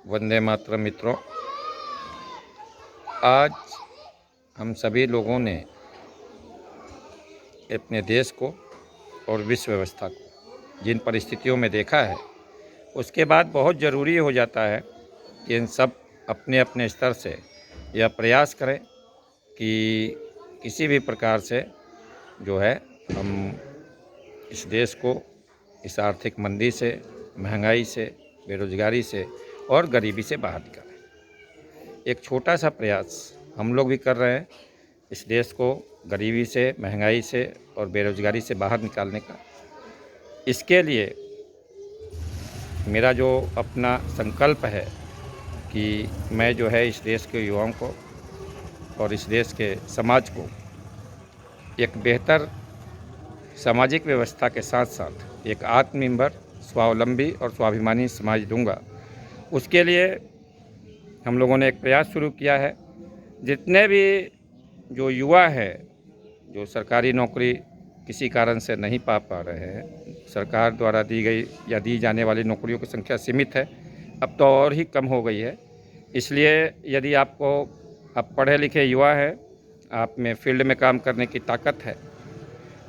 वंदे मातरम मित्रों, आज हम सभी लोगों ने अपने देश को और विश्व व्यवस्था को जिन परिस्थितियों में देखा है, उसके बाद बहुत ज़रूरी हो जाता है कि इन सब अपने अपने स्तर से यह प्रयास करें कि किसी भी प्रकार से जो है हम इस देश को इस आर्थिक मंदी से, महंगाई से, बेरोज़गारी से और गरीबी से बाहर निकालें। एक छोटा सा प्रयास हम लोग भी कर रहे हैं इस देश को गरीबी से, महंगाई से और बेरोज़गारी से बाहर निकालने का। इसके लिए मेरा जो अपना संकल्प है कि मैं जो है इस देश के युवाओं को और इस देश के समाज को एक बेहतर सामाजिक व्यवस्था के साथ साथ एक आत्मनिर्भर, स्वावलंबी और स्वाभिमानी समाज दूंगा। उसके लिए हम लोगों ने एक प्रयास शुरू किया है। जितने भी जो युवा हैं, जो सरकारी नौकरी किसी कारण से नहीं पा रहे हैं, सरकार द्वारा दी गई या दी जाने वाली नौकरियों की संख्या सीमित है, अब तो और ही कम हो गई है। इसलिए यदि आप पढ़े लिखे युवा हैं, आप में फील्ड में काम करने की ताकत है,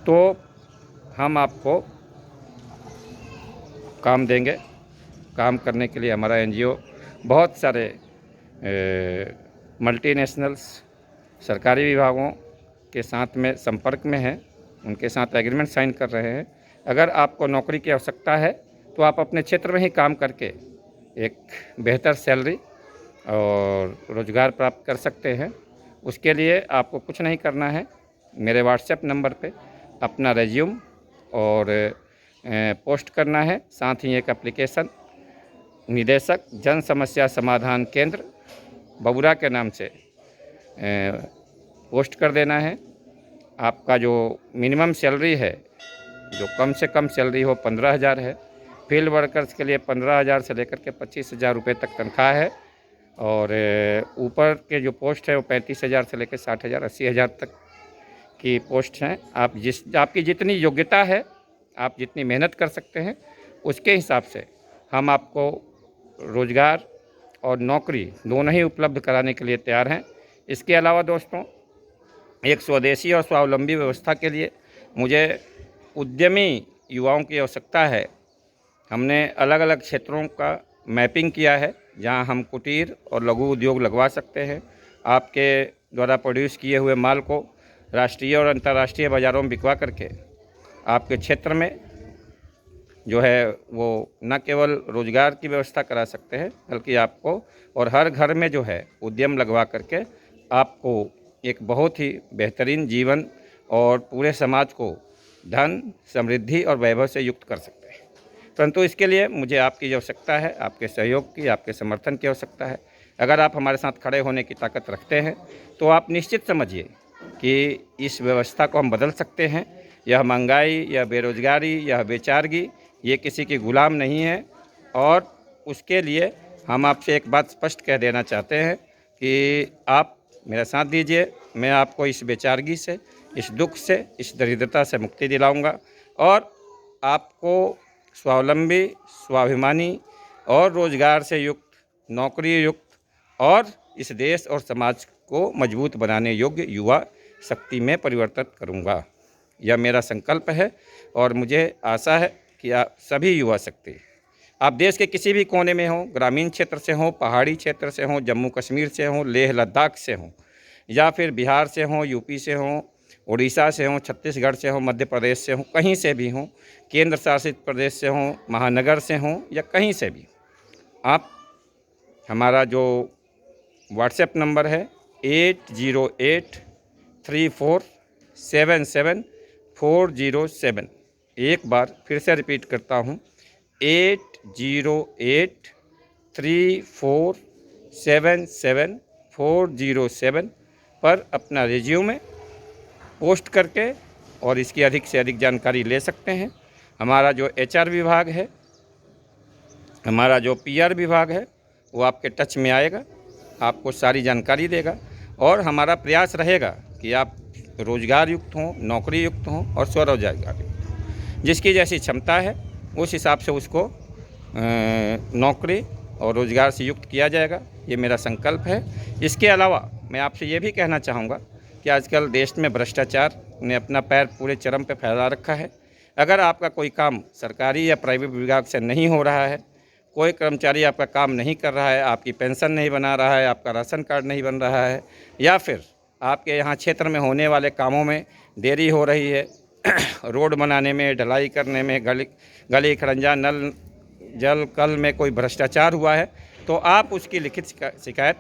तो हम आपको काम देंगे। काम करने के लिए हमारा एनजीओ बहुत सारे मल्टीनेशनल्स सरकारी विभागों के साथ में संपर्क में है, उनके साथ एग्रीमेंट साइन कर रहे हैं। अगर आपको नौकरी की आवश्यकता है तो आप अपने क्षेत्र में ही काम करके एक बेहतर सैलरी और रोज़गार प्राप्त कर सकते हैं। उसके लिए आपको कुछ नहीं करना है, मेरे व्हाट्सएप नंबर पे अपना रेज्यूम और पोस्ट करना है। साथ ही एक एप्लीकेशन निदेशक जन समस्या समाधान केंद्र बबुरा के नाम से पोस्ट कर देना है। आपका जो मिनिमम सैलरी है, जो कम से कम सैलरी हो 15,000 है। फील्ड वर्कर्स के लिए 15,000 से लेकर के 25,000 रुपये तक तनख्वाह है। और ऊपर के जो पोस्ट है वो 35,000 से लेकर 60,000, 80,000 तक की पोस्ट हैं। आपकी जितनी योग्यता है, आप जितनी मेहनत कर सकते हैं, उसके हिसाब से हम आपको रोज़गार और नौकरी दोनों ही उपलब्ध कराने के लिए तैयार हैं। इसके अलावा दोस्तों, एक स्वदेशी और स्वावलंबी व्यवस्था के लिए मुझे उद्यमी युवाओं की आवश्यकता है। हमने अलग अलग क्षेत्रों का मैपिंग किया है जहां हम कुटीर और लघु उद्योग लगवा सकते हैं। आपके द्वारा प्रोड्यूस किए हुए माल को राष्ट्रीय और अंतर्राष्ट्रीय बाज़ारों में बिकवा करके आपके क्षेत्र में जो है वो न केवल रोज़गार की व्यवस्था करा सकते हैं, बल्कि आपको और हर घर में जो है उद्यम लगवा करके आपको एक बहुत ही बेहतरीन जीवन और पूरे समाज को धन, समृद्धि और वैभव से युक्त कर सकते हैं। परंतु इसके लिए मुझे आपकी आवश्यकता है, आपके सहयोग की, आपके समर्थन की आवश्यकता है। अगर आप हमारे साथ खड़े होने की ताकत रखते हैं तो आप निश्चित समझिए कि इस व्यवस्था को हम बदल सकते हैं। यह महंगाई, यह बेरोज़गारी, यह बेचारगी, ये किसी की गुलाम नहीं है। और उसके लिए हम आपसे एक बात स्पष्ट कह देना चाहते हैं कि आप मेरा साथ दीजिए। मैं आपको इस बेचारगी से, इस दुख से, इस दरिद्रता से मुक्ति दिलाऊंगा और आपको स्वावलंबी, स्वाभिमानी और रोज़गार से युक्त, नौकरी युक्त और इस देश और समाज को मजबूत बनाने योग्य युवा शक्ति में परिवर्तित करूंगा। यह मेरा संकल्प है और मुझे आशा है कि आप सभी युवा शक्ति, आप देश के किसी भी कोने में हों, ग्रामीण क्षेत्र से हों, पहाड़ी क्षेत्र से हों, जम्मू कश्मीर से हों, लेह लद्दाख से हों, या फिर बिहार से हों, यूपी से हों, उड़ीसा से हों, छत्तीसगढ़ से हों, मध्य प्रदेश से हों, कहीं से भी हों, केंद्र शासित प्रदेश से हों, महानगर से हों या कहीं से भी, आप हमारा जो व्हाट्सएप नंबर है 8083477407, एक बार फिर से रिपीट करता हूँ, 8083477407 पर अपना रिज्यूमे पोस्ट करके और इसकी अधिक से अधिक जानकारी ले सकते हैं। हमारा जो HR विभाग है, हमारा जो PR विभाग है, वो आपके टच में आएगा, आपको सारी जानकारी देगा और हमारा प्रयास रहेगा कि आप रोज़गार युक्त हों, नौकरी युक्त हों और स्वरोजगार युक्त हों। जिसकी जैसी क्षमता है उस हिसाब से उसको नौकरी और रोज़गार से युक्त किया जाएगा, ये मेरा संकल्प है। इसके अलावा मैं आपसे ये भी कहना चाहूँगा कि आजकल देश में भ्रष्टाचार ने अपना पैर पूरे चरम पे फैला रखा है। अगर आपका कोई काम सरकारी या प्राइवेट विभाग से नहीं हो रहा है, कोई कर्मचारी आपका काम नहीं कर रहा है, आपकी पेंशन नहीं बना रहा है, आपका राशन कार्ड नहीं बन रहा है, या फिर आपके यहाँ क्षेत्र में होने वाले कामों में देरी हो रही है, रोड बनाने में, ढलाई करने में, गली खड़ंजा, नल जल कल में कोई भ्रष्टाचार हुआ है, तो आप उसकी लिखित शिकायत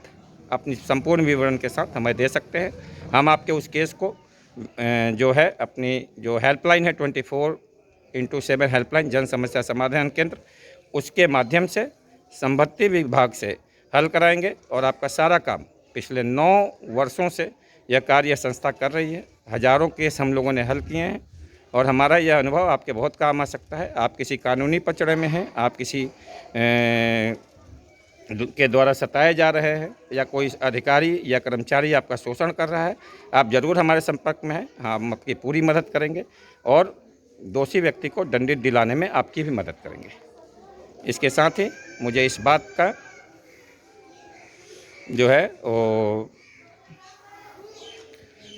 अपनी संपूर्ण विवरण के साथ हमें दे सकते हैं। हम आपके उस केस को जो है अपनी जो हेल्पलाइन है 24x7 हेल्पलाइन जन समस्या समाधान केंद्र, उसके माध्यम से संबंधित विभाग से हल कराएंगे और आपका सारा काम पिछले 9 वर्षों से यह कार्य संस्था कर रही है। हज़ारों केस हम लोगों ने हल किए हैं और हमारा यह अनुभव आपके बहुत काम आ सकता है। आप किसी कानूनी पचड़े में हैं, आप किसी के द्वारा सताए जा रहे हैं, या कोई अधिकारी या कर्मचारी आपका शोषण कर रहा है, आप ज़रूर हमारे संपर्क में हैं। हम आपकी पूरी मदद करेंगे और दोषी व्यक्ति को दंडित दिलाने में आपकी भी मदद करेंगे। इसके साथ ही मुझे इस बात का जो है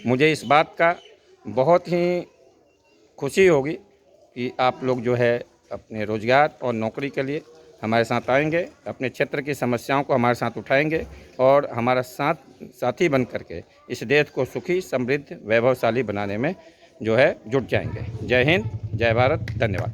मुझे इस बात का बहुत ही खुशी होगी कि आप लोग जो है अपने रोज़गार और नौकरी के लिए हमारे साथ आएंगे, अपने क्षेत्र की समस्याओं को हमारे साथ उठाएंगे और हमारा साथी बन करके इस देश को सुखी, समृद्ध, वैभवशाली बनाने में जो है जुट जाएंगे। जय हिंद, जय भारत, धन्यवाद।